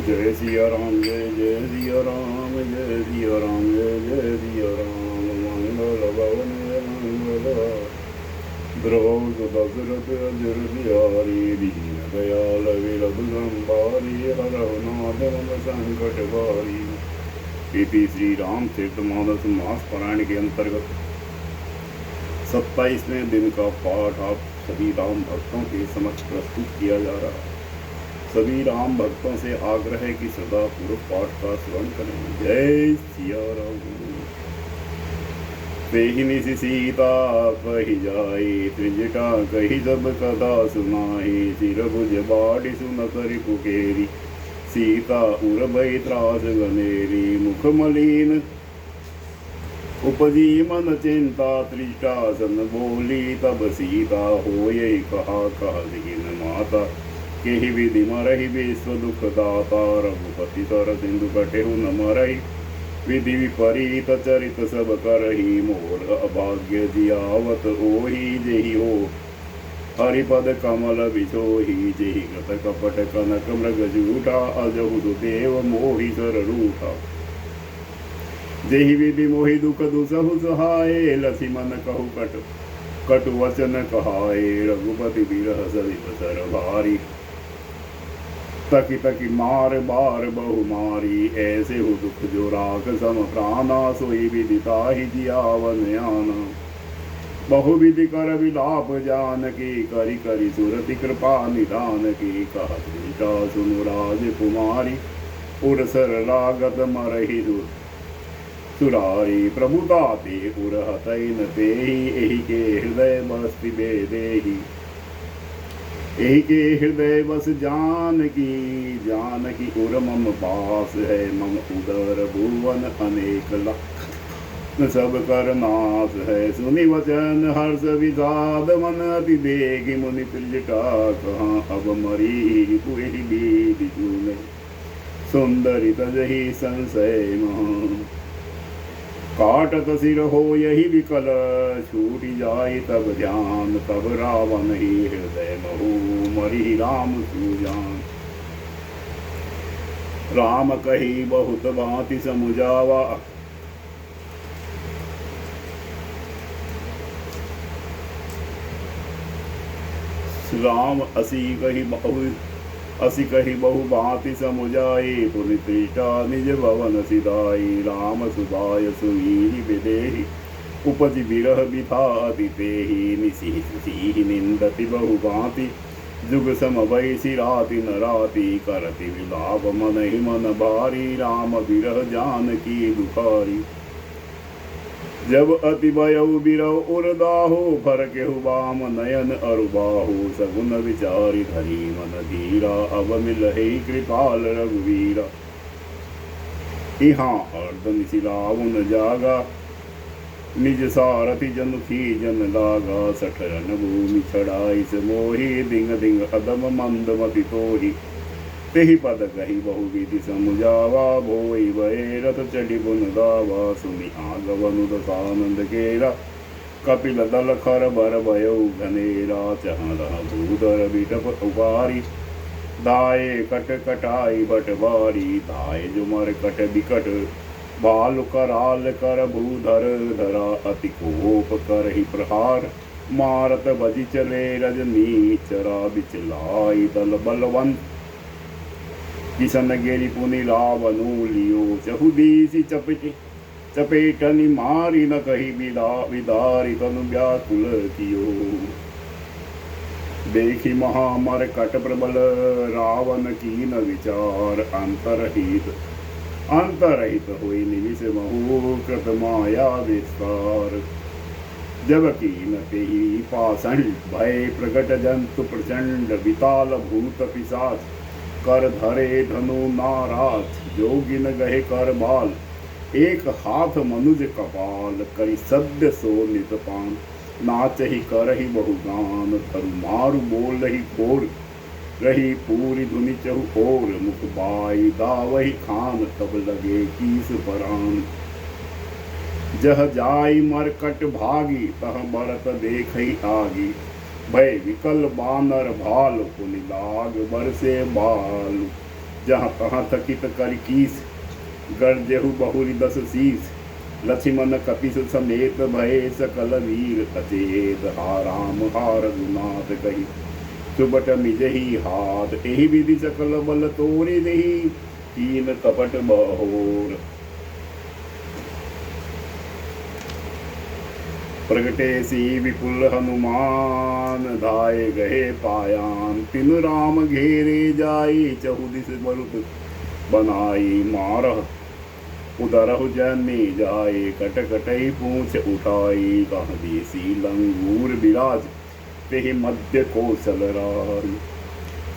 जय सिया राम जय जय सिया राम जय सिया राम जय जय सिया राम मंगल भवन मंगल द्रौपद दशरथ अजर बिहारी दीन दयाल विलभ संभारी हरहु नाथ मम संकट भारी। इति श्री रामचरितमानस मास पारायण के अंतर्गत 27वें दिन का पाठ आप सभी राम भक्तों के समक्ष प्रस्तुत किया जा रहा है। सभी राम भक्तों से आग्रह है कि सदा पूर्व पाठ का श्रवण करें। जय सिया राम। तेहि सीता कही जाई त्रिजटा कही जब कथा सुनाई सिर भुज बाढ़ सुन करि पुकेरी सीता उर भई त्रास गनेरी मुख मलिन उपजी मन चिंता त्रिजटा सन बोली तब सीता हो यही कहा कह दीन माता केहि विधि मरहि विश्व दुख दाता रघुपति सर सिंधु कटेहु न मरहि विधि विपरीत चरित सब करहि मोर अभाग्य जियावत ओहि जेहि हो हरिपद कमल बिछोहि जेहि गत कपट कनक मृग जूठा अजहु देव मोहि सर रूठा जेहि विधि मोहि दुख दुसहु सहाय लसी मन कहु कटु वचन कहाय रघुपति बिरह सरित सर भारी तकी तकी मार बार बहु मारी ऐसे हो दुख जो राख सम प्राणा सोई विदिता ही जियावन आना बहु विधि कर विलाप जान की करी करी सुरति कृपा निदान की कहता सुनु राज कुमारी उरसर लागत मरहि सुरारी प्रभुताते उरहतैन तेहि एहि के हृदय बस्ति बेदेहि एहि के हृदय बस जानकी उर मम पास है मम उदर भुवन अनेक लख सब कर नाश है सुनि वचन हर्ष विषाद मन अति देगी मुनि त्रिजटा कहाँ अब मरी पुहि बीति चूमे सुंदरी तजहि संशय महा काटत सिर हो यही विकल छूट जाय तब ध्यान तब रावण ही हृदय महु मरी राम सुजान राम कही बहुत भांति समुझावा राम असी कही बहु भांति समुझाई पुनि त्रिजटा निज भवन सिधाई राम सुबाय सुई विदेहि उपज बिरह बिथाति तेहि निसी निंदति बहु भांति जुग सम वैसी राति न राति करति विलाप मन ही मन भारी राम बिरह जानकी दुखारी जब अति भयउ बिरौ उर्दाहो फरकेहु बाम नयन अरुबाहु सगुन विचारि धरी मन धीरा अब मिलहि कृपाल रघुवीरा इहाँ अर्ध निशिलाउन जागा निज सारथि जनुखी जन लागा सठरन भूमि छड़ाई से मोहि दिंग दिंग अदम मंद मति तोहि तेहि पद कही बहु विधि समुझावा भोई भय रथ चढ़ी बुन दावा सुनि आगवनु दसानंद केरा कपिल दल खर बर भयो घनेरा चहरा भूधर बिटप उबारी दाए कट कटाई बटवारी दाए जुमर कट बिकट बाल कराल कर भूधर धरा अति कोप कर ही प्रहार मारत बजी चले रजनी चरा बिचलाई दल बलवंत किशन गेरी पुनि लावनु लियो चहुदीसी चपेटनि मारी न कही विदारी तनु व्याकुल कियो देखी महामर कट प्रबल रावण की न विचार अंतरहित हुई निमिष महु कृत माया विस्तार जब की न तेहि पाषण भय प्रकट जंतु प्रचंड विताल भूत पिशाच कर धरे धनु नाराज जोगिन गहे कर बाल एक हाथ मनुज कपाल करी सद्य सो नितपान नाचहि करहि बहुगान धरु मारु बोल रही घोर रही पूरी धुनि चहु ओर मुख बाई दावही खान तब लगे कीस परान जह जाई मरकट भागी तह बरत देखई आगी भय विकल बानर भाल पुनि लाग बरसे बाल जहाँ तहाँ थकित कर कीस, गर्जेहु बहुरी 10 शीस। लक्ष्मण कपिस समेत भय सकल वीर अचेत, हा राम हा रघुनाथ कही सुबट मिजहि हाथ। एहि विधि सकल बल तोरे देहि, कीन कपट बहोर। प्रगटे सी विपुल हनुमान, धाये गए पायान। तिनु राम घेरे जाई, चहुदिस बरुत बनाई। मारह उदरहु जन्मे जाए, कट कटई पूछ उठाई। कह देसी लंगूर बिराज, तेहि मध्य कौशल राज।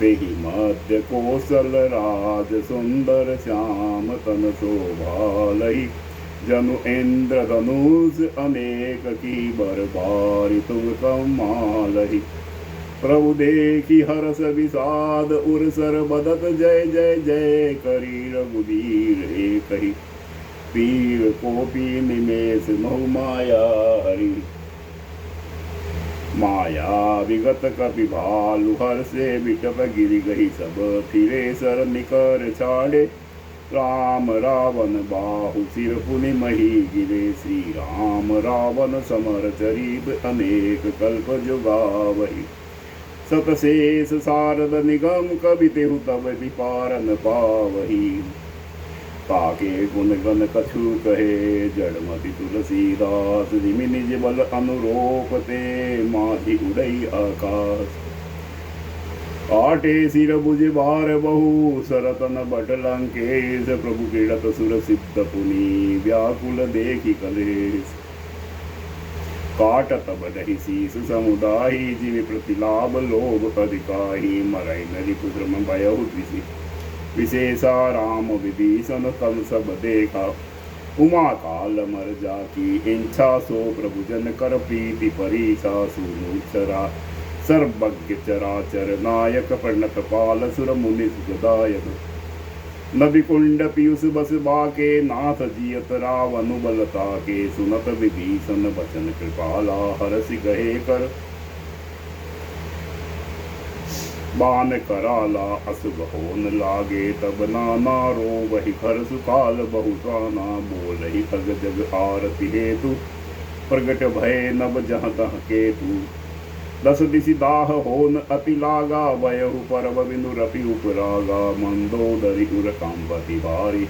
तेहि मध्य कौशल राज, सुंदर श्याम तन शोभालहि। जनु इंद्र धनुष अनेक की बर बारी, तुम कमालहि। प्रभु देखी हरस विषाद, उरसर बदत जय जय जय करी। रघुवीर हे कही, पीर कोपी निमेष महु माया हरि। माया विगत कपि भालु, हर से बिटप गिर गई सब। फिरे सर निकर छाड़े, राम रावण बाहु। सिर पुनि मही गिरे, श्री राम रावण समर चरित। अनेक कल्प जुगावहि, सतशेष सारद निगम। कवि तेहु तब विपारन पावहि। ताके गुण गण कछु कहे, जड़मति तुलसीदास। जिमि निज बल अनुरोप ते, माहि उड़ई आकाश। आटे सिर भुज बार बहु, सरतन बट लंकेश। प्रभु क्रीड़त सुर सिद्ध पुनि, व्याकुल देखि कलेश। काटत बडहि शीस समुदायि, जिमि प्रतिलाभ लोभ अधिकाहि। मरई नरिपुत्र भयहु द्विषि, विशेषा राम विभीषण तम सब देखा। उमा काल मर जाकी, इच्छा सो प्रभु जन कर प्रीति परीक्षा। सुनु चरा सर्वज्ञ चराचर नायक, प्रणत पाल सुर मुनि सुखदायक। नबि कुंड पीयूष बस बाके, नाथ जियत रावनु बलता के। सुनत विभीषण बचन कृपाला, हरसि गहे कर बान कराला। असुभ होन लागे, तब नाना रो वही। खर सुकाल बहु साना, बोलहि खग जग आरति हेतु। प्रगट भय नभ जहाँ तहाँ केतु। 10 दिशि दाह होन अति लागा, वयहु परब बिनु रपि उपरागा। मंदोदरि उर कांबति भारी,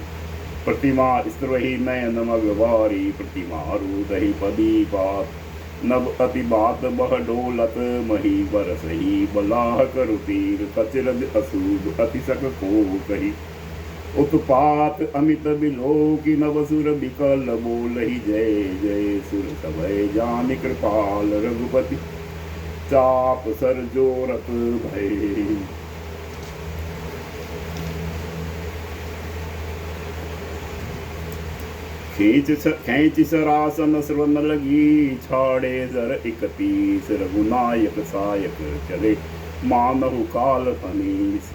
प्रतिमा स्त्रहि नयन मगवारी। प्रतिमा रूदहि पदी बात, नभ अति बात बह डोलत। मही बरसही बलाह करु तीर, कचरज असूद अति सक को कही। उत्पात अमित बिलोकी, नव सुर बिकल बोलहि जय जय। सुर सभय जानि कृपाल, रघुपति चाप सर जोरत भय। खींच सरासन श्रवण लगी, छाड़े जर 31। रघुनायक सायक चले, मानहु काल फनीस।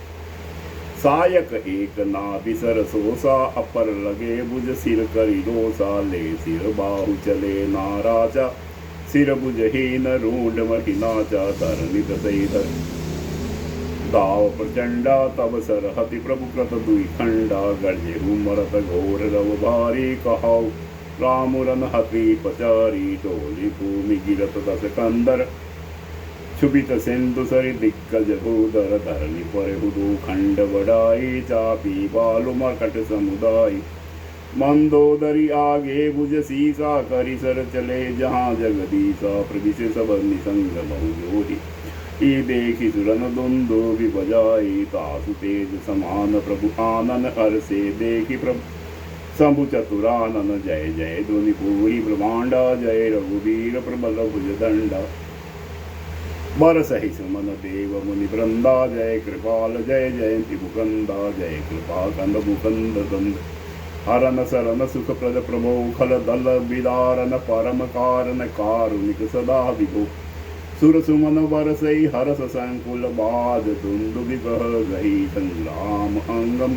सायक एक नाभि सर सोसा, अपर लगे भुज सिर करि रोसा। ले सिर बाहु चले नाराजा, सिर भुजहीन रूंढ महि नाचा। धरनि दसई धर दाव प्रचंडा, तब सरहति प्रभु कृत दुई खंडा। गर्जेहु मरत घोर रव भारी, कहाउ राम रन हति पचारी। डोली भूमि गिरत 10 कंदर, क्षुभित सिंधु सरि दिग्गज भूधर। धरनि परेहु दो खंड बढ़ाई, चापी बालु मर्कट समुदाय। मंदोदरी आगे भुज सीसा, करि सर चले जहाँ जगदीसा। प्रभु सब निसंग बहु जोहि, ई देखि सुरन दुंदुभि बजाई। तासु तेज समान प्रभु आनन, हर्षे देखि प्रभु शंभु चतुरानन। जय जय ध्वनि पूरी ब्रह्मांडा, जय रघुवीर प्रबल भुज दंडा। बरसहि सुमन देव मुनि वृंदा, जय कृपाल जय जयंति मुकुंदा। जय कृपा कंद मुकुंद दंड, हरन सरन सुख प्रद प्रभो। खल दल विदारन, परम कारण कारुणिक सदा विभो। सुर सुमन बरसई, हरस संकुल बाज। दुंदुभि बह गई, संग्राम अंगम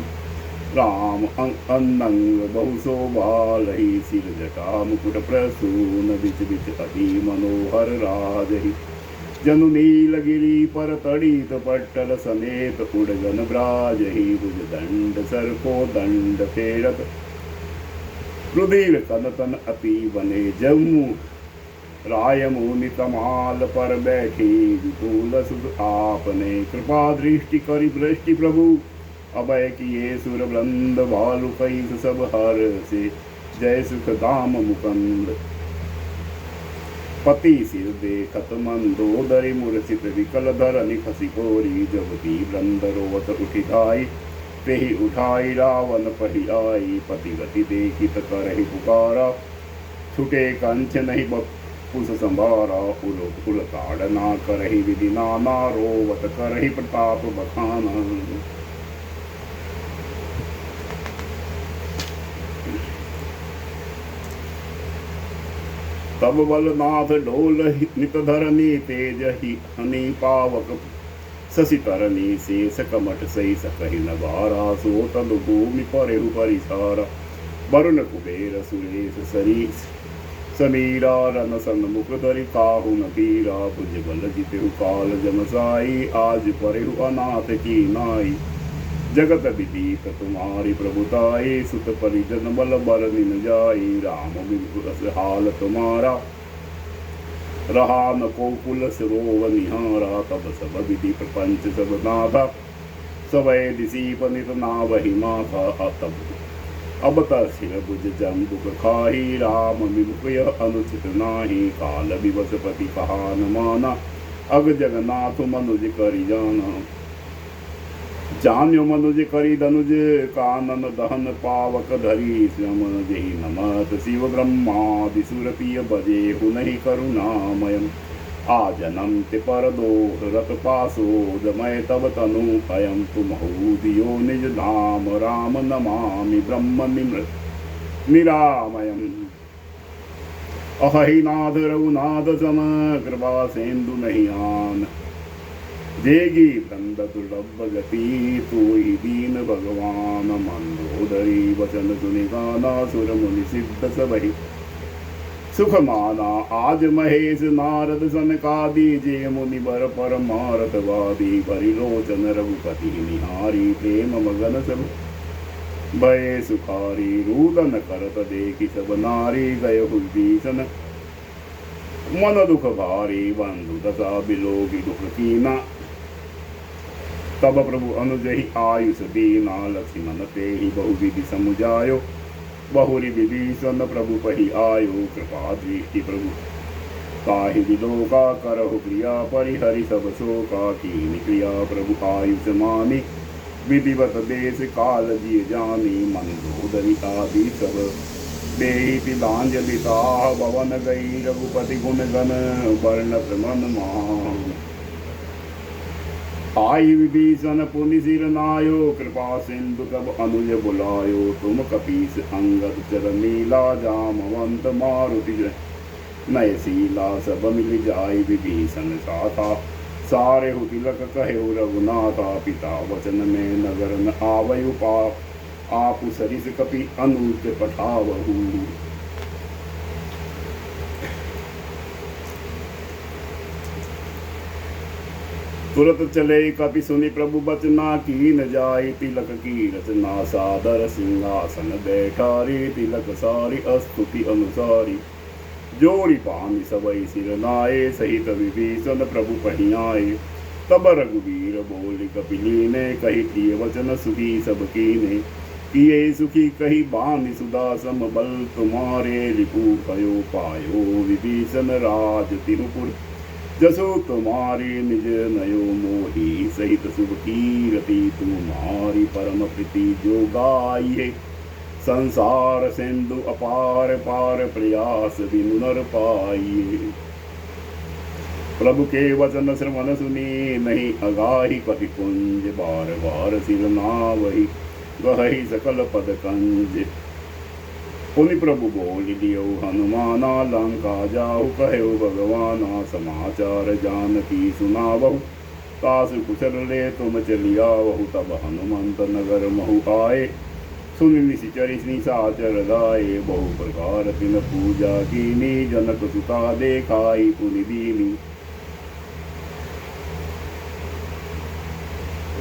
राम अन्नंग बहु शोभालहि। सिर जटा मुकुट प्रसून, बिच बिच अति मनोहर राजहि। जनु नीलगिरी पर तड़ित पट्टल समेत उड़गन ब्राज ही भुज दंड सर को दंड फेरत रुधिर कनतन अति बने जम्मू राय मुनि कमाल पर बैठी विपुल सुध आपने कृपा दृष्टि करी दृष्टि प्रभु अभय किए सुर वृंद भालु कैस सब हर से जय सुख धाम मुकंद पति सिर देखत मंदोदरी मूर्छित विकल धर निखसी कोरी जगती वृंद रोवत उठी धाई तेहि उठाई रावण पही आई पति गति देखित करहि पुकारा छुटे कंच नहीं बपुस संभारा उल ताड़ना करहि विधि नाना रोवत करहि प्रताप बखाना तब बलनाथ डोल नित धरनी तेज ही हनि पावक शशि तरनी शेष कमठ सही सकहि नगारा सो तद भूमि परेहु परिसारा वरुण कुबेर सुरेश सरीस समीरा रन सन्मुख धरि काहु न पीरा भुज बल जितेहु काल जमसाई आज परेहु अनाथ की नाई जगत विदीत तुम्हारी प्रभुताई सुत परिजन बल बर निन जाई राम बिलकुल हाल तुम्हारा रहा न को कुल सिरोव निहारा तब सब विधि प्रपंच सब नाथा सवै दिशी पनित नावहि माथा तब अब तसिर भुज जम्बुक खाही राम विमुख अनुचित नाही काल विवसपति कहा न माना अग जगन्नाथ मनुज करि जाना जान्यो मनुज करी धनुज कानन दहन पावक धरी श्रम जही नमत शिव ब्रह्मादि सुरपिय बजे हुनहि करुणामयम् आजनम ते पर दो रत पासो जमय तब तनु अयम तुमहु दियो निज धाम राम नमामि ब्रह्म निरामयम् अहि नाथ रघुनाथ सम कृपा सेन्दु नहीं आन जेगी वृंद दुर्लभ गति तू ही दीन भगवान मंदोदरी वचन सुनि गाना सुर मुनि सिद्ध सबहि सुख माना आज महेश नारद सनकादि जे मुनि बर परमारथ वादी परिलोचन रघुपति निहारी प्रेम मगन सब भय सुखारी रूदन करत देखि सब नारी गय भीषण मन दुख भारी बंधु दशा बिलोगी दुख कीना तब प्रभु अनुजहि आयुष दीना लक्ष्मण ते ही बहुविधि समुझायो बहुरी विभीषण प्रभु पही आयो कृपा दृष्टि प्रभु ताहि विलोका करहु क्रिया परिहरि सब शोका कीन क्रिया प्रभु आयुष मानी विधिवत देश काल जिय जानी मंदोदरी आदि सब देहि तिलांजलि ताह भवन गई रघुपति गुण गण वर्ण प्रमन मान आई विभीषण पुनि सिर नायो कृपा सिंधु तब अनुज बुलायो तुम कपीस अंगद चर नीला जामवंत मारुति नय शीला सब मिल जाय विभीषण साथा सारे हु तिलक कहे रघुनाथा पिता वचन में नगर न आवयु पाप आपु सरिस कपि अनुज पठावहु तुरत चले कपि सुनि प्रभु बचना कीन जाय तिलक की रचना सादर सिंहासन बैठारी तिलक सारी अस्तुति अनुसारी जोड़ी पानी सबई सिर नाये सहित विभीषण प्रभु पही आए तब रघुवीर बोली कपिली ने कही प्रिय वचन सुखी सब कीने किए सुखी कही बानी सुदा सम बल तुम्हारे रिपु कयो पायो विभीषण राज तिरुपुर जसो तुम्हारी निज नयो मोही सहित शुभ कीरति तुम्हारी परम प्रीति जो गाये संसार सिंधु अपार पार प्रयास बिनु नर पाइए प्रभु के वचन श्रवण सुनी नहीं अगाही कपि कुंज बार बार सिर नावहि गहहि सकल पद कंज पुनि प्रभु बोल दियो हनुमाना लंका जाहु कहो भगवाना समाचार जानकी सुनावहु तासु कुशल ले तुम चलियावहु तब हनुमंत नगर महु आए सुनि निशिचरि निशाचर गाए बहु प्रकार तिन पूजा कीनी जनक सुता देखाई पुनि दीनी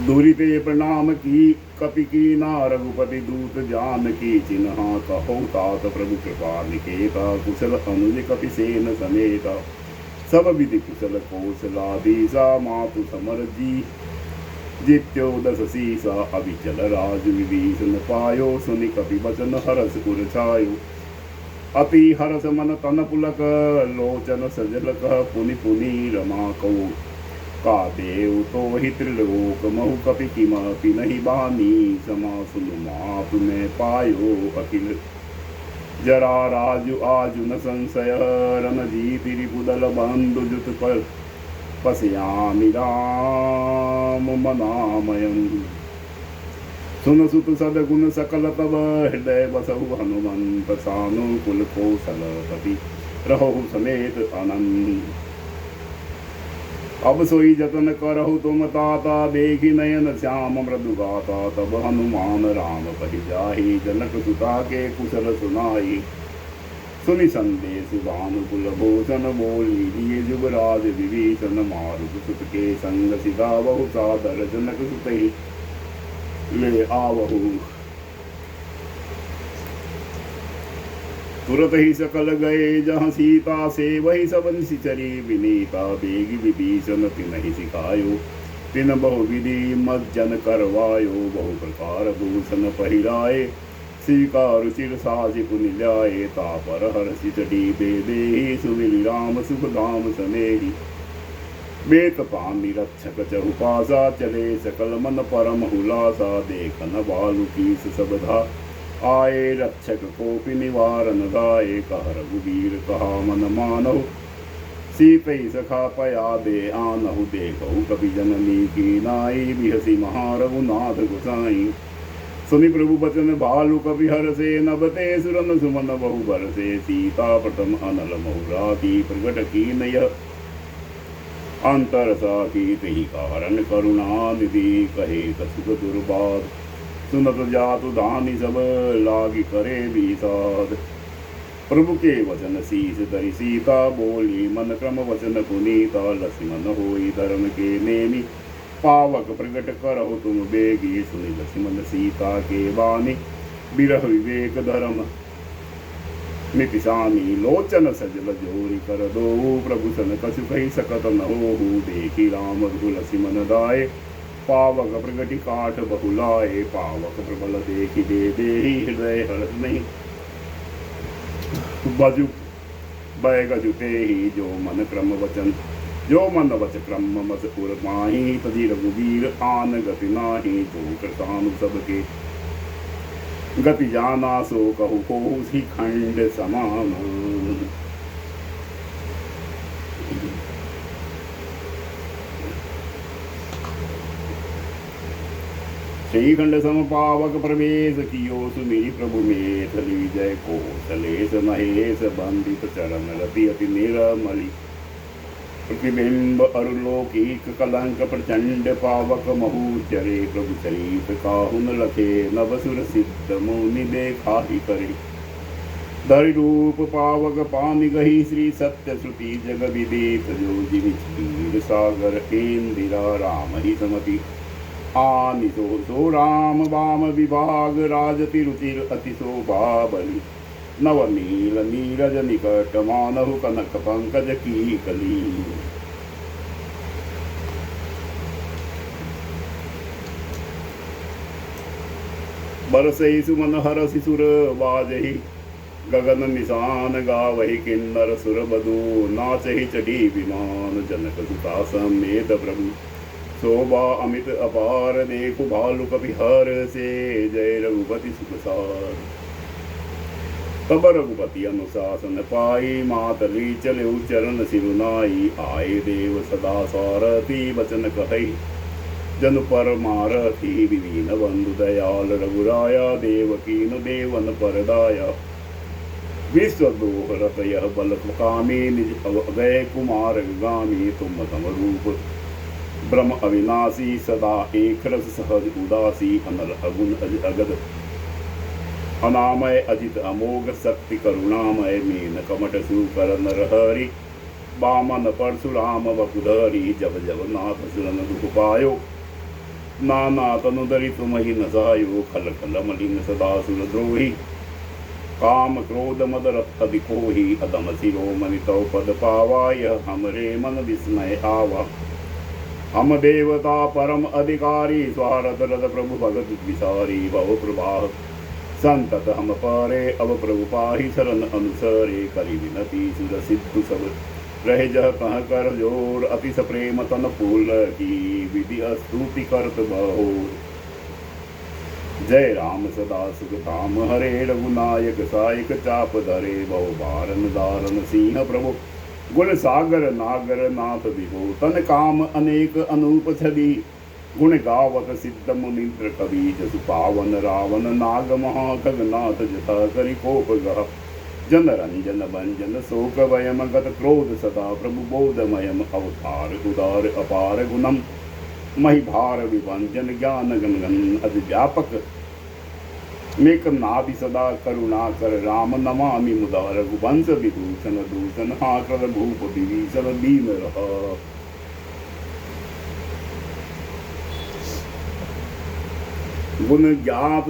दूरी ते प्रणाम की कपि की ना रघुपति दूत जान की चिन्हा कहो तात प्रभु कृपा निकेता कुशल अनुज कपि सेन समेता सब विधि कुशल कौशलाधीसा मातु समर जी जित्यो दस सीसा अभिचल राज विभीषण पायो सुनि कपि बचन हरस उर छायो अति हरस मन तन पुलक लोचन सजल कह पुनि पुनि रमा कौ का देव तो ही त्रिलोक महु कपि किमपि नहीं बानी समा सुनु माप में पायो अखिल जरा राजु आजु न संशय रन जीति रिपुदल बंधु जुत कर पश्यामि राम मनामयम् सुन सुत सदगुण सकल तब हृदय बसहु हनुमंत सानुकूल कौशलपति रहु समेत आनंद अब सोई जतन करहु तुम ताता देखी नयन श्याम मृदु गाता तब हनुमान राम पहि जाहि जनक सुता के कुशल सुनाई सुनि संदेश भानुकुल भूषण बोली दिए जुगराज विभीषण मारुत सुत के संग सिधा बहु सादर जनक सुत ही ले आवहु तुरत ही सकल गए जहाँ सीता से वही सब निशिचरी विनीता बेगी विभीषण तिन्हि सिखायो तिन बहु विधि मज्जन करवायो बहु प्रकार भूषण पहिराए स्वीकार चिर सासि पुनि ल्याए तापर हर्षि चढ़ी बेदेहि सुमिली राम सुख धाम सनेहि बेत पानी रक्षक चहुपासा चले सकल मन परम हुलासा देखन बालु की सबधा आए रक्षक कोपि निवारन गाए कह रघुवीर कहा मन मानहु सीतई सखा पया दे आनहु देखहु कपि जननी की नाई बिहसी महारघुनाथ गोसाई सुनि प्रभु बचन भालु कपि हरसे नभते सुरन सुमन बहु बरसे सीता प्रथम अनल महुरा की प्रगट की नय अंतर साखी तही कारण करुणा निधि कहे कसुख दुर्बाद सुनत जातु दानी सब लागी करे विषाद प्रभु के वचन शीस धरि सीता बोली मन क्रम वचन पुनीता लक्ष्मण होई धर्म के नेमी पावक प्रगट करहु तुम बेगी सुनि लक्ष्मण सीता के बानी बिरह विवेक धर्म नितिशानी लोचन सजल जोरी कर दो प्रभु सन कछु कही सकत न होहु देखी राम रघु लक्ष्मण दाय पावक प्रगति काठ बहुलाए पावक प्रबल देखी दे हृदय हर्ष नहीं बजु बैग जुटे ही जो मन क्रम वचन जो मन वच क्रम मत पुर माही तजी रघुवीर आन गति नाही जो कृतानु सबके गति जाना सो कहु को ही खंड समान श्रीखंड सम पावक प्रवेश कियो सुमिरी प्रभु मेथली जय कौशलेश महेश बंदित चरण रति अति निरमली प्रतिबिंब अरुलोकीक कलंक प्रचंड पावक महु चरे प्रभु चरित काहुन लखे नवसुर सिद्ध मुनि देखा ही करे धरि रूप पावक पानि गही श्री सत्य श्रुति जग विदित जो जिन क्षीर सागर इंदिरा राम ही समति आनि सो राम वाम विभाग राजति रुचिर अति शोभा बलि नवनील नीरज निकट मानहु कनक पंकज की कली बरसई सुमन हर शिशुर बाजही गगन निशान गावहि किन्नर सुर बधु नाचहि चढ़ी विमान जनक सुता समेत प्रभु शोभा अमित अपार देखु भालु कपि हर से जय रघुपति सुखसार तब रघुपति अनुशासन पाई मातली चले चरण सिरुनाई आए देव सदा सारथी वचन कहई जन पर मारथी विवीन बंधु दयाल रघुराया देवकीन देवन परदाया विश्वदोह रत यह बल कामी निज अवय कुमार गामी तुम तम रूप ब्रह्म अविनाशी सदा एक रस सहज उदासी अनल अगुण अगद अनामय अजित अमोघ शक्ति करुणामय मीन कमट सुकर नरहरि वामन परशुराम वपुधरी जब जब नाथ सुरन दुख पायो नाना तनुदरी तुमहि न सहायो खल खल मलिन सदा सुरद्रोही काम क्रोध मद रथ दिकोही अदम शिरोमणि तव पद पावा यह हमरे मन विस्मय आवा हम देवता परम अधिकारी स्वारथ रथ प्रभु भगत विसारी बहु प्रवाह संतत हम पारे अब प्रभु पाही शरण अनुसरे करि विनती सुर सिद्धु सब रह जह कह कर जोर अतिश प्रेम तन फूल की विधि स्तुति करत बहोर जय राम सदा सुख धाम हरे रघुनायक सायक चाप धरे बहु बारन दारन सिंह प्रभु गुण सागर नागर नाथ विभो तन काम अनेक अनूप छदी गुण गावत सिद्ध मुनिन्द्र कवि जसु पावन रावण नाग महाखगनाथ जथा करि कोप गह जन रंजन भंजन शोक वयम गत क्रोध सदा प्रभु बोधमयम अवतार उदार अपार गुणम मही भार विभंजन ज्ञान गणगन अधिव्यापक मेक नाभि सदा करुणा कर राम नमामि मुदा रघुवंश विभूषण दूषण हाकर भूप विभीषण दीन रह गुण ज्ञात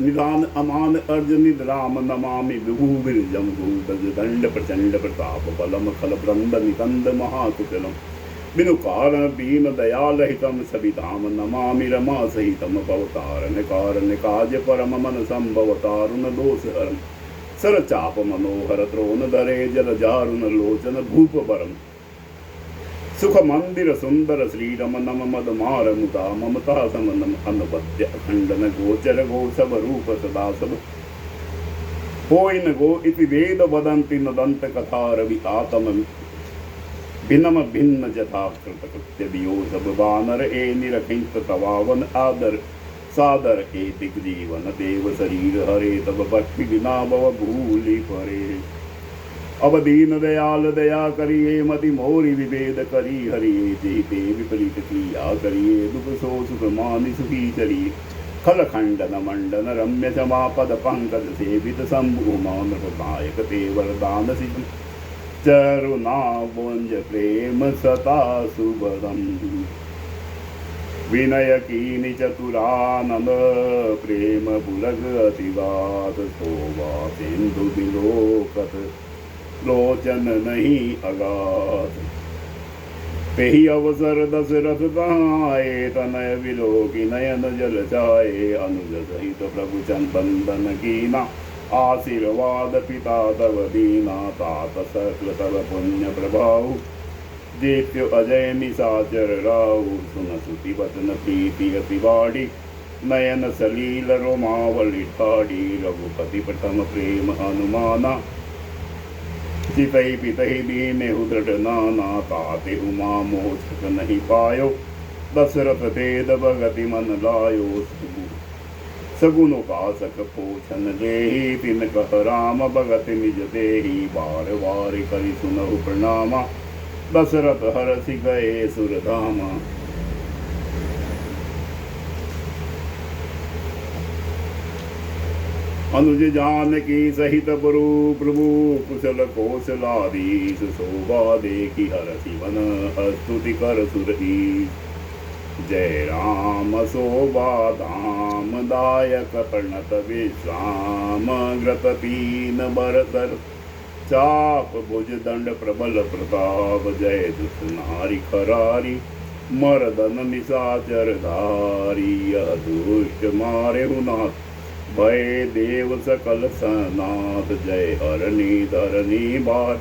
निधान अमान अर्जुन राम नमामि विभू विरजम भूतज दंड प्रचंड प्रताप बलम खल ब्रंद निकंद महाकुशलम बिनु कारण दीन दयाल हितम सविधाम नमामि रमा सहितम भवतारण कारण काज परम मन संभवतारुण दोष हरम सर चाप मनोहर त्रोन धरे जल जारुण लोचन भूप परम सुख मंदिर सुंदर श्री रम नम मद मार मुदा ममता समनम अनवद्य अखंडन गोचर गो सब रूप सदा सब होइन गो इति वेद वदन्ति नदंत कथा रवि आतम भिन्नम भिन्न जथा कृत कृत्य दियो सब बानर ए निरखित तवावन आदर सादर ए दिग्जीवन देव शरीर हरे तब भक्ति बिना भव भूलि परे अब दीन दयाल दया करिए मति मोरी विभेद करी हरिये जेते विपरीत क्रिया करिए दुख सो सुख मानि सुखी चरिए खल खंडन मंडन रम्य क्षमा पद पंकज सेवित शंभु मान नायक ते वरदान सिंह चरुना बोंज प्रेम सता सुबदम विनय कीनि चतुरानंद प्रेम बुलग अतिवाद शोभा सिंधु बिलोकत लोचन नहीं अगाध पेही अवसर दशरथ कहाए तनय विलोकी नयन जल जाए अनुज सहित प्रभु चंद बंदन कीना आशीर्वाद पिता तव दीना तात सकल तव पुण्य प्रभाव दीप्य अजय निशाचर राहु सुन सुति वचन प्रीति अति बाड़ी नयन सलील रोमावली ठाड़ी रघुपति प्रथम प्रेम हनुमाना चितई पितई दीने उदृढ़ नाना ताते उमा मोचक नहीं पायो दशरथ तेद भगति मन लायो सगुन उपासक पोषण देहि तिन कह राम भगत निज देहि बार बार करि सुनहु प्रणामा दशरथ हरसि गए सुरधामा अनुज जानकी सहित पुरु प्रभु कुशल कौशलाधीश शोभा देखी हरसि मन स्तुति कर सुरही जय राम शोभा धाम दायक प्रणत विश्राम ग्रत तीन बरतर चाप भुज दंड प्रबल प्रताप जय दुष्ट नारी खरारी मर्दन निशाचर धारी यह दुष्ट मारे नाथ भय देव सकल सनाथ जय हरणी धरणी बार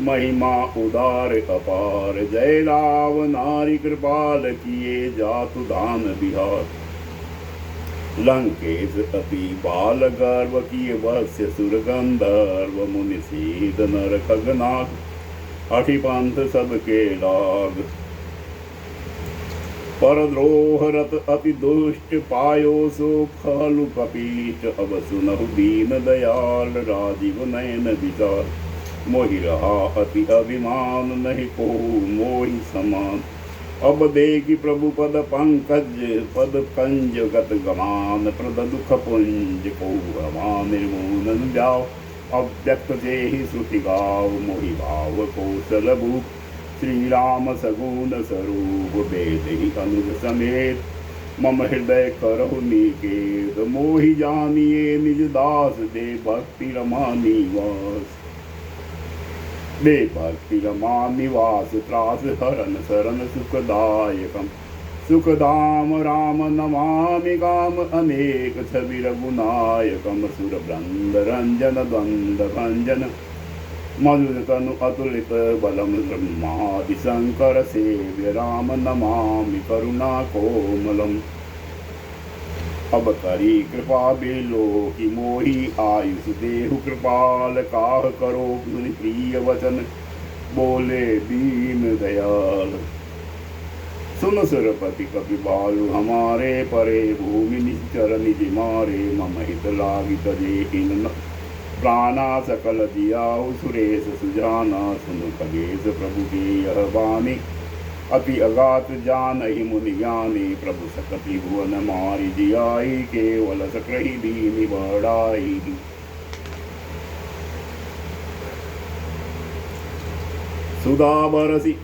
महिमा उदार अपार जय राव नारी कृपाल किए जातु दान बिहार लंकेश अति बाल गर्व किए वश्य सुर गंधर्व मुनि सीध नर खगनाग अठिपंथ सबके लाग परद्रोह रत अति दुष्ट पायो सो फलु कपीट अब सुनहु दीन दयाल राजीव नयन विचार मोहि रहा अति अभिमान नहीं को मोहि समान अब देखी प्रभु पद पंकज पद कंज गत गमान प्रद दुख पुंज को हमान निर्मूलन जाओ अव्यक्त जेहि श्रुति गाव मोहि भाव कौशल भूप श्री राम सगुण स्वरूप वेद ही अनुज समेत मम हृदय करहु निकेत, मोहि जानिए निज दास, दे भक्ति रमा निवास। दे भक्ति रमा निवास, त्रास हरन शरण सुखदायकम। सुखधाम राम नमामि, काम अनेक छवि रघुनायकम। सुर वृंद रंजन द्वंद भंजन, मधुर तनु अतुलित बलम। ब्रह्मादि शंकर सेव्य राम नमामि, करुणा कोमलम। अब करी कृपा बेलो कि मोहि, आयुष देहु कृपाल। काह करो मुनि प्रिय वचन, बोले दीन दयाल। सुन सुरपति कपि बालु हमारे, परे भूमि निश्चर निज मारे। मम हित लागी तजे इन प्राणा, सकल जियाउ सुरेश सुजाना। सुन खगेश प्रभु की यह वाणी, अति अगात जानहि मुनि ज्ञानी। प्रभु सकति भुवन मारि जियाई, केवल सकहि दीनि बड़ाई। सुधा बरसी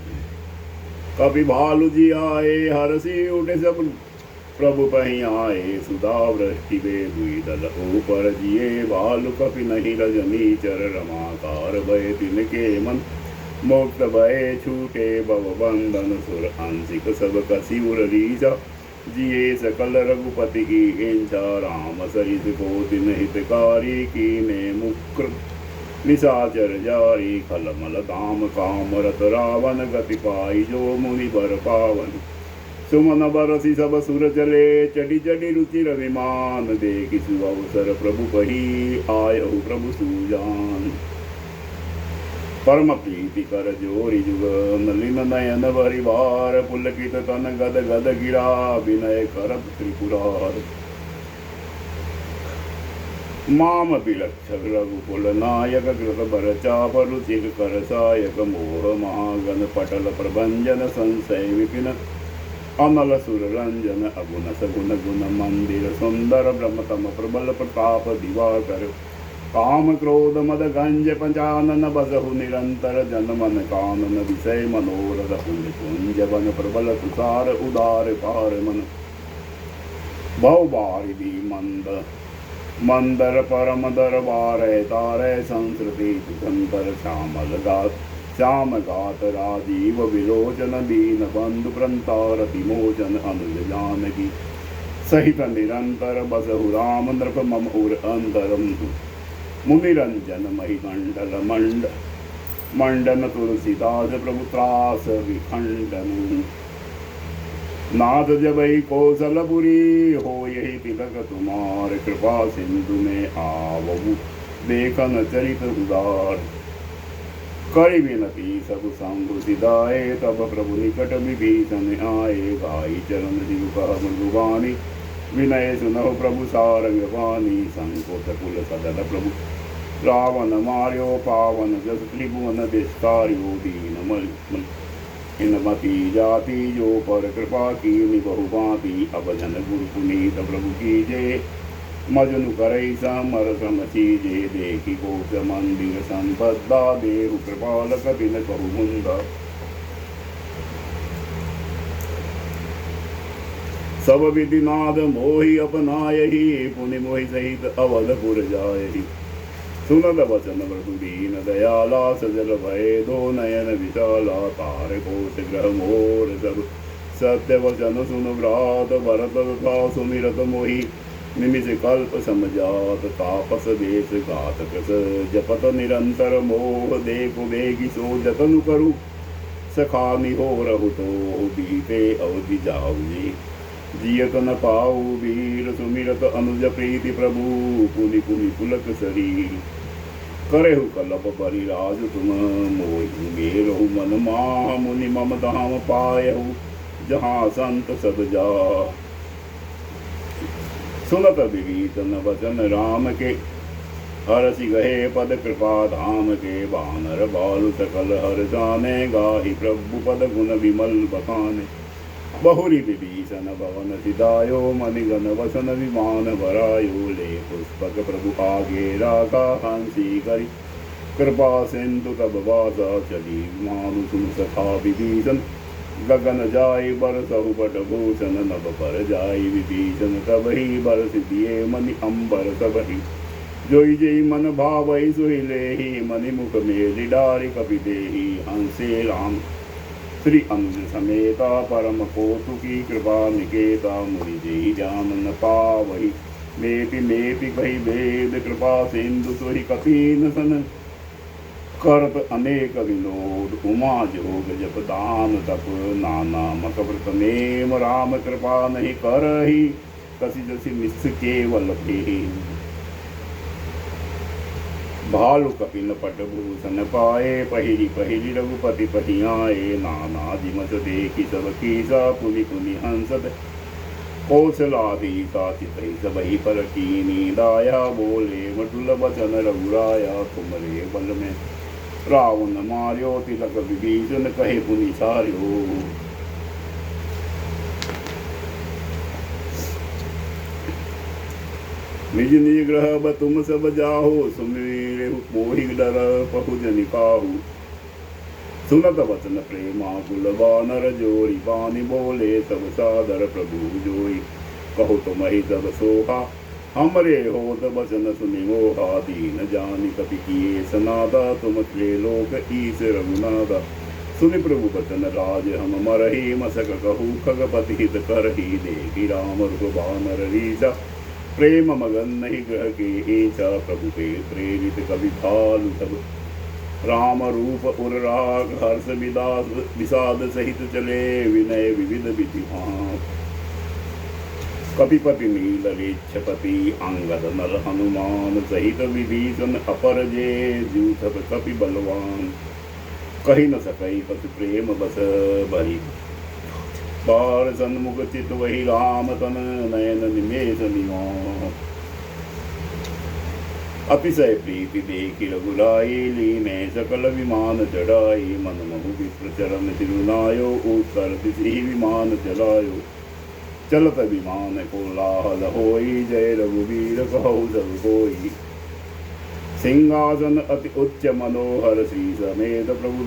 कपि भालु जियाए, हरसी उठे सब प्रभु पहि आए। सुधा वृष्टि वे द्विदल ऊपर जिए, भालु कपि नहीं रजनी चर। रमाकार भय तिनके मन, मुक्त भय छूटे भव बंधन। सुर आंशिक सब कसी उरीसा, जिए सकल रघुपति की इच्छा। राम सरित को दिन हितकारी, कीने मुक्र निशाचर जारी। खलमल दाम काम रत रावण, गति पाई जो मुनि बर पावन। सुमन बरसी सब सुर चले, चढ़ी चढ़ी रुचिर विमान। देखि सुअवसर प्रभु पही, आयहु प्रभु सुजान। परम प्रीति कर जोरी जुग, नलिन नयन भरि भार। पुलकित तन गद गद गिरा, विनय करत त्रिपुरार। माम विलक्षक रघुकुल नायक, कृत बर चाप रुचिर कर सायक। मोह महागन पटल प्रभंजन, संशय विपिन अमल सुर रंजन। अगुन सगुन गुण मंदिर सुंदर, ब्रह्मतम प्रबल प्रताप दिवाकर। काम क्रोध मद गंज पंचानन, बसहु निरंतर जन मन कानन। विषय मनोरथ पुण्य कुंज वन, प्रबल तुषार उदार पार मन। भव बारिधि मंद मंदर परम दरबार, तारे संस्कृति सुतंतर। श्यामल गात श्याम गात राजीव विलोचन, दीन बंधु प्रंतारति मोचन। अनुज जानकी सहित निरंतर, बसहु राम नृप मम उर अंतरम। मुनिरंजन महिमंडल मंड मंडन, तुलसीदास प्रभु त्रास विखंडन। नाथ जबई कौशलपुरी, हो यही तिलक तुम्हार। कृपा सिंधु में आवहु, देखन चरित उदार। करि विनती सब शंभु सिधाए, तब प्रभु निकट विभीषण आए। गाई चरण जिहु कह मृदुवाणी, विनय सुनहु प्रभु सारंग वाणी। संकोच कुल सदल प्रभु रावण मार्यो, पावन जस त्रिभुवन विस्तार्यो। दीन मल इनमति जाति, जो पर कृपा कीनि बहुभांति। अब जन गुरु पुनीत प्रभु कीजे, मजनु करई समर सम चीजे। देखि कोश मंदिर संपदा, देहु कृपाल कपिन कहु मुंदा। सब विधि नाद मोहि अपनायहि, पुनि मोहि सहित अवधपुर जायहि। सुनत वचन मृदु दीन दयाला, सजल भय दो नयन विशाला। तार कोश ग्रह मोर सब सत्य वचन सुन व्रात। भरत तथा सुमिरत मोहि, निमिष कल्प समझात। तापस देश घात कृस, जपत निरंतर मोह। देखो बेगी सो जतनु करु, सखा निहोरहु तो। बीते अवधि जाऊ जी, जियत न पाऊ वीर। सुमिरत अनुज प्रीति प्रभु, पुनि पुनि पुलक शरीर। करेहु कलप परिराज तुम, मोहि मेरहु मन माह। मुनि मम धाम पायहु, जहाँ संत सब जा। सुनत विभीषण वचन राम के, हरसि गहे पद कृपा धाम के। बानर बालु सकल हर जाने, गाहि प्रभु पद गुण विमल बखाने। बहुरी विभीषण भवन सिधायो, मणिगण वसन विमान भरायो। ले पुष्पक प्रभु आगे राखा, हंसी करि कृपा सिंधु तब वासा। चली मानु सुन सखा विभीषण, गगन जाय बरसहु बट भूषण नभ पर जाय विभीषण तबहि बरस दिए मनि अम्बर सबहि जोई जई मन भावई सोई लेहि मनि मुख मेलि डारि कपि देहि हंसे राम श्री अनुज समेता परम कौतुकी कृपा निकेता मुनि जी ज्ञान न पावहि मेपि कहि वेद कृपा सिंधु सोहि कपीन सन करत अनेक विनोद उमा जोग जप दान तप नाना मक व्रत नेम राम कृपा नहीं करहि कसी जसी मिस केवल भेहि भालु कपिन पट भूषण पाए पहिरी पहिरी रघुपति पहियाए नाना जिमत देखी सब कीसा पुनि पुनि हंसत कौशलाधीसा चितहि सबहि पर कीनी दाया बोले मटुल बचन रघुराया तुमरे बल में रावण मार्यो तिलक विभीषण कहे पुनि सार्यो निज निज ग्रह तुम सब जाहो सुमेरु मोहि डर पहु जनि काहू सुनत वचन प्रेमा कुल बानर जोरी पानी बोले सब सादर प्रभु जोई कहो तुम्हि सब सोहा हमरे होत वचन सुनि मोहा दीन जानि कपि किए सनादा तुम लोक ईस रघुनादा सुनि प्रभु वचन राज हम मरहि मसक कहू खगपति हित करहि देखि राम रघु बानर रीसा प्रेम मगन नहीं ग्रह के ऐसा प्रभु पे प्रेरित कवि भालु सब राम रूप उर राग हर्ष विदास विषाद सहित चले विनय विविध विधि कपिपति नील रेक्षपति अंगद नल हनुमान सहित विभीषण अपर जे जूथब कपि बलवान कही न सकई पति प्रेम बस भरी बार सन्मुख चित वही राम तन नयन निमेष निवा अतिशय प्रीति देखी रघुराई लीने सकल विमान चढ़ाई मन महु विप्र चरण तिरुनायो उत्तर दिशि विमान चलायो चलत विमान को लाहल होई जय रघुवीर कहु सब कोई सिंहासन अति उच्च मनोहर श्री समेत प्रभु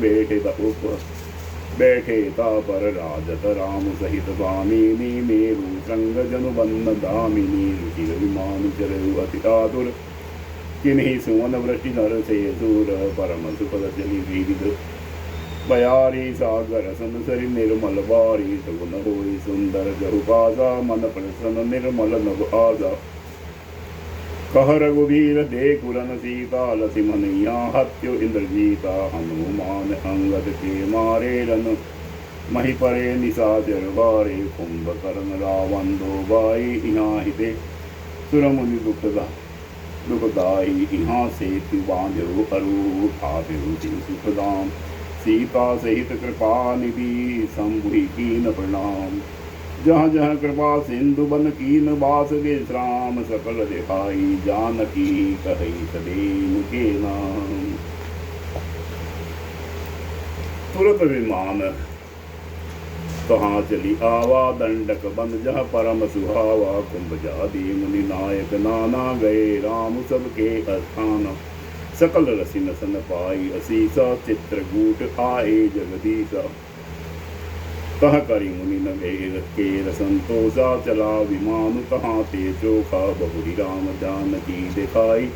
बैठे ता पर राजत राम सहित स्वामिनी मेरु संग जनु बन्न दामिनी रुचिर विमान चरु अति आतुर किन्हीं सुवन वृष्टि नर से दूर परम सुखद जलि विविध बयारी सागर सनसरि निर्मल बारी सगुन होई सुंदर जहु पासा मन प्रसन्न निर्मल नभ आजा कह रघुवीर देखुरन सीता लसी मनिया हत्यो इंद्रजीता हनुमान अंगद के मारे रन मही परे निशाचर बारे कुंभकर्ण रावण दो बाई इहाँ हिते सुरमुनि दुखदाई इहाँ से बांधो अरु आदिरु सुखदाम सीता सहित कृपा निधि शंभुहि कीन प्रणाम जहाँ जहाँ कृपा सिंधु बन कीन बास विश्राम सकल दिखाई जानकी कही सदैव के नाम तुरत विमान तहाँ चली आवा दंडक बन जहाँ परम सुहावा कुंभ जादी मुनि नायक नाना गए राम सबके अस्थान सकल रसी नसन पाई असीसा चित्रकूट आए जगदीसा कह करी मुनि नगेर केर संतोषा चला विमान कहाँ ते चोखा बहुरी राम जानकी दिखाई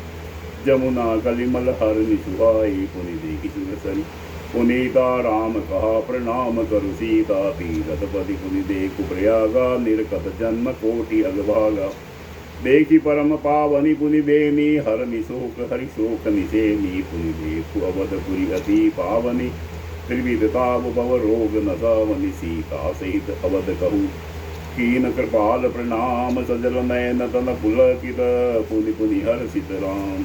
जमुना कलिमल हर निसुहाई पुनि देखी सुरसरी पुनीता राम कहा प्रणाम करु सीता तीरथ पति पुनि देखु प्रयागा निर्कत जन्म कोटि अगभागा देखी परम पावनी पुनि बेनी हर निशोक हरि शोक निसेनी पुनि देखु अवधपुरी अति पावनी त्रिविधताप भव रोग नसावनि सीता सहित अवध कहू कीन कृपाल प्रणाम सजल नयन तन पुलकित पुनि पुनि हर्षित राम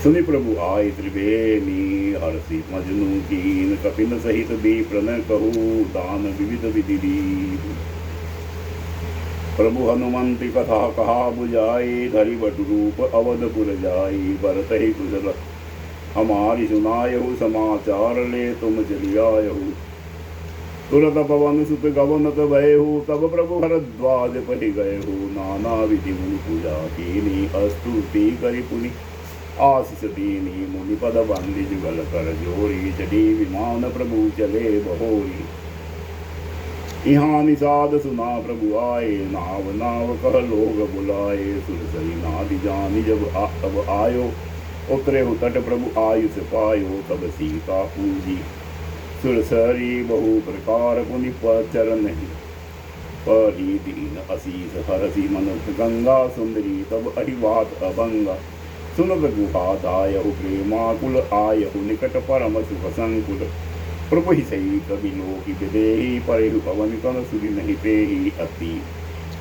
सुनि प्रभु आय त्रिवेणी हर्षि मजनू कीन कपिन सहित दीप्रन कहू दान विविध विधि प्रभु हनुमंति कथा कहा बुझाई धरि बटु रूप अवधपुर जाई भरत ही कुशल हमारी सुनायहु समाचार ले तुम चली आयहु तुरत पवन सुत गवनत भयहु तब प्रभु हरद्वाज पहि गयहु नाना विधि मुनि पूजा कीनी स्तुति करि पुनि आशीष दीनी मुनि पद बंदी जुगल कर जोरी चढ़ी विमान प्रभु चले बहोरी यहाँ निषाद सुना प्रभु आए, नाव नाव कह लोग बुलाए। सुरसरी नादि जानी तब आयो, उतरे हो तट प्रभु आयुष पायो। तब सीता पूजी सुरसरी, बहु प्रकार पुनि चरण परी दीन असीस हरसी मनुष्य गंगा। सुंदरी तब अहिवात अभंगा, सुनत गुहात आयहु प्रेमाकुल। आयहु निकट परम सुख संकुल, प्रभु ही सही कवि लोकी विदेही। परेहु पवन कन सुधि नहीं पेही, अति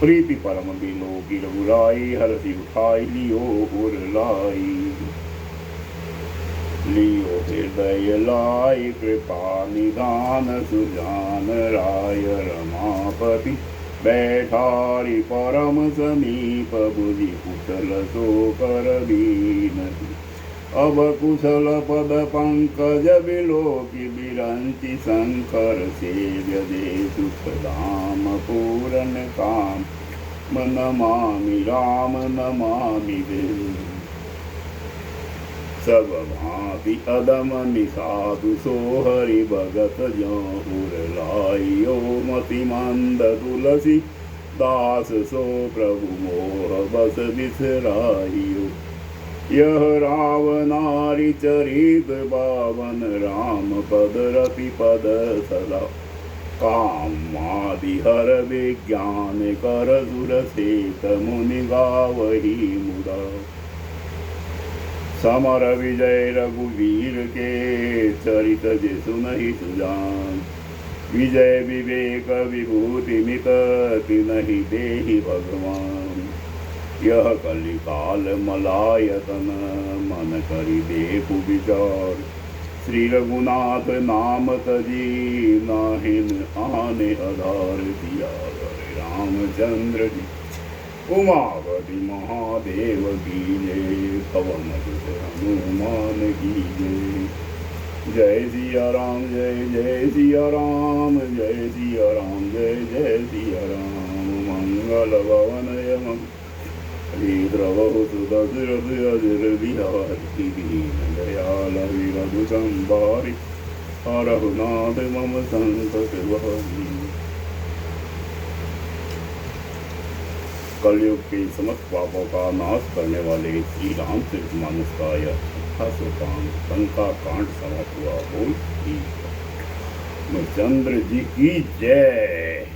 प्रीति परम बिलोकी। रघुराई हरसी उठाई, लियो उर लाई। लियो हृदय लाई, कृपा निधान सुजान राय। रमापति बैठारी परम समीप, बुझि कुशल सो कर दीनति। अब कुशल पद पंकज बिलोकी, बिरंचि शंकर सेव्य दे सुख धाम। पूरन काम नमामि राम, नमामि देव। सब भांति अदम निषादु, सो हरि भगत ज्यों उर लाइयो। मति मंद तुलसी दास, सो प्रभु मोह बस बिसराइयो। यह रावनारी चरित बावन, राम पद रति पद सदा। कामादि हर विज्ञान, कर सुर सेत मुनि गावही मुदा। समर विजय रघुवीर के, चरित जे सुनहि सुजान। विजय विवेक विभूति मित, तिनहि देहि भगवान। यह कलिकाल मलायतन, मन करि देखु विचार। श्री रघुनाथ नाम तजी, नाहिन आने आधार। दिया रामचंद्र जी उमावती महादेव की जय। पवन सुत हनुमान की जय। जय सिया राम, जय जय सिया राम, जय सिया राम, जय जय सिया राम। मंगल भवन यम द्रवहु सुदशरथ अजर बिहारी। दीन दयाल विरधु संभारी, रघुनाथ मम संकट भारी। कलयुग के समस्त पापों का नाश करने वाले श्री रामचरित मानस का यह 1805 लंका कांड समाप्त हुआ। बोल श्री रामचंद्र जी की जय।